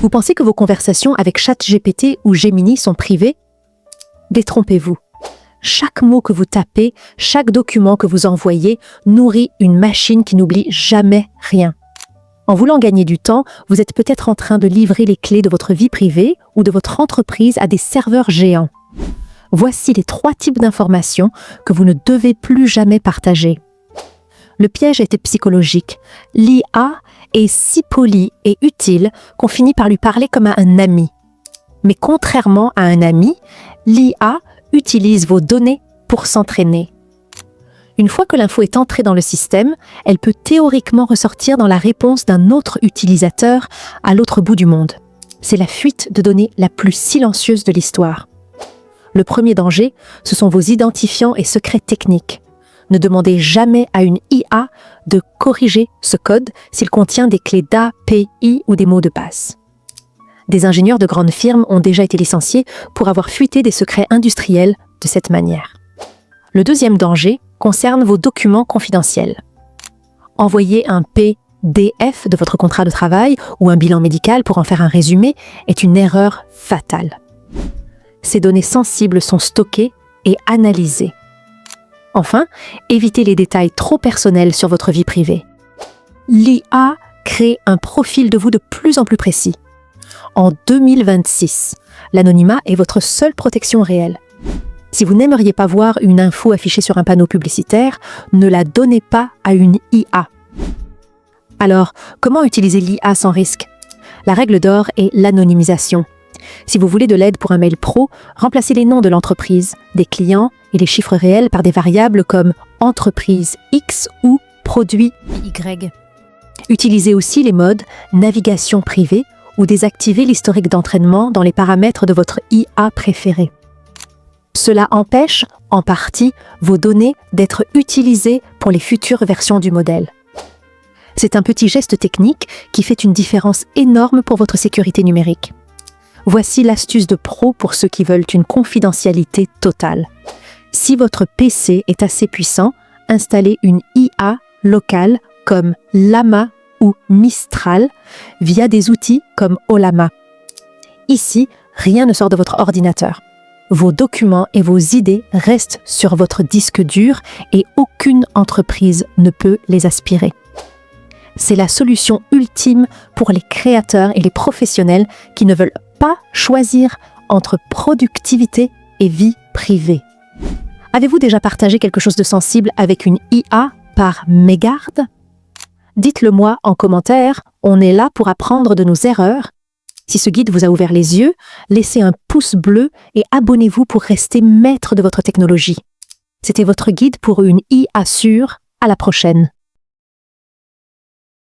Vous pensez que vos conversations avec ChatGPT ou Gemini sont privées? Détrompez-vous. Chaque mot que vous tapez, chaque document que vous envoyez nourrit une machine qui n'oublie jamais rien. En voulant gagner du temps, vous êtes peut-être en train de livrer les clés de votre vie privée ou de votre entreprise à des serveurs géants. Voici les 3 types d'informations que vous ne devez plus jamais partager. Le piège était psychologique. L'IA est si polie et utile qu'on finit par lui parler comme à un ami. Mais contrairement à un ami, l'IA utilise vos données pour s'entraîner. Une fois que l'info est entrée dans le système, elle peut théoriquement ressortir dans la réponse d'un autre utilisateur à l'autre bout du monde. C'est la fuite de données la plus silencieuse de l'histoire. Le premier danger, ce sont vos identifiants et secrets techniques. Ne demandez jamais à une IA de corriger ce code s'il contient des clés d'API ou des mots de passe. Des ingénieurs de grandes firmes ont déjà été licenciés pour avoir fuité des secrets industriels de cette manière. Le deuxième danger concerne vos documents confidentiels. Envoyer un PDF de votre contrat de travail ou un bilan médical pour en faire un résumé est une erreur fatale. Ces données sensibles sont stockées et analysées. Enfin, évitez les détails trop personnels sur votre vie privée. L'IA crée un profil de vous de plus en plus précis. En 2026, l'anonymat est votre seule protection réelle. Si vous n'aimeriez pas voir une info affichée sur un panneau publicitaire, ne la donnez pas à une IA. Alors, comment utiliser l'IA sans risque? La règle d'or est l'anonymisation. Si vous voulez de l'aide pour un mail pro, remplacez les noms de l'entreprise, des clients et les chiffres réels par des variables comme entreprise X ou produit Y. Utilisez aussi les modes navigation privée ou désactivez l'historique d'entraînement dans les paramètres de votre IA préférée. Cela empêche, en partie, vos données d'être utilisées pour les futures versions du modèle. C'est un petit geste technique qui fait une différence énorme pour votre sécurité numérique. Voici l'astuce de pro pour ceux qui veulent une confidentialité totale. Si votre PC est assez puissant, installez une IA locale comme Llama ou Mistral via des outils comme Ollama. Ici, rien ne sort de votre ordinateur. Vos documents et vos idées restent sur votre disque dur et aucune entreprise ne peut les aspirer. C'est la solution ultime pour les créateurs et les professionnels qui ne veulent pas choisir entre productivité et vie privée. Avez-vous déjà partagé quelque chose de sensible avec une IA par mégarde? Dites-le moi en commentaire, on est là pour apprendre de nos erreurs. Si ce guide vous a ouvert les yeux, laissez un pouce bleu et abonnez-vous pour rester maître de votre technologie. C'était votre guide pour une IA sûre. À la prochaine.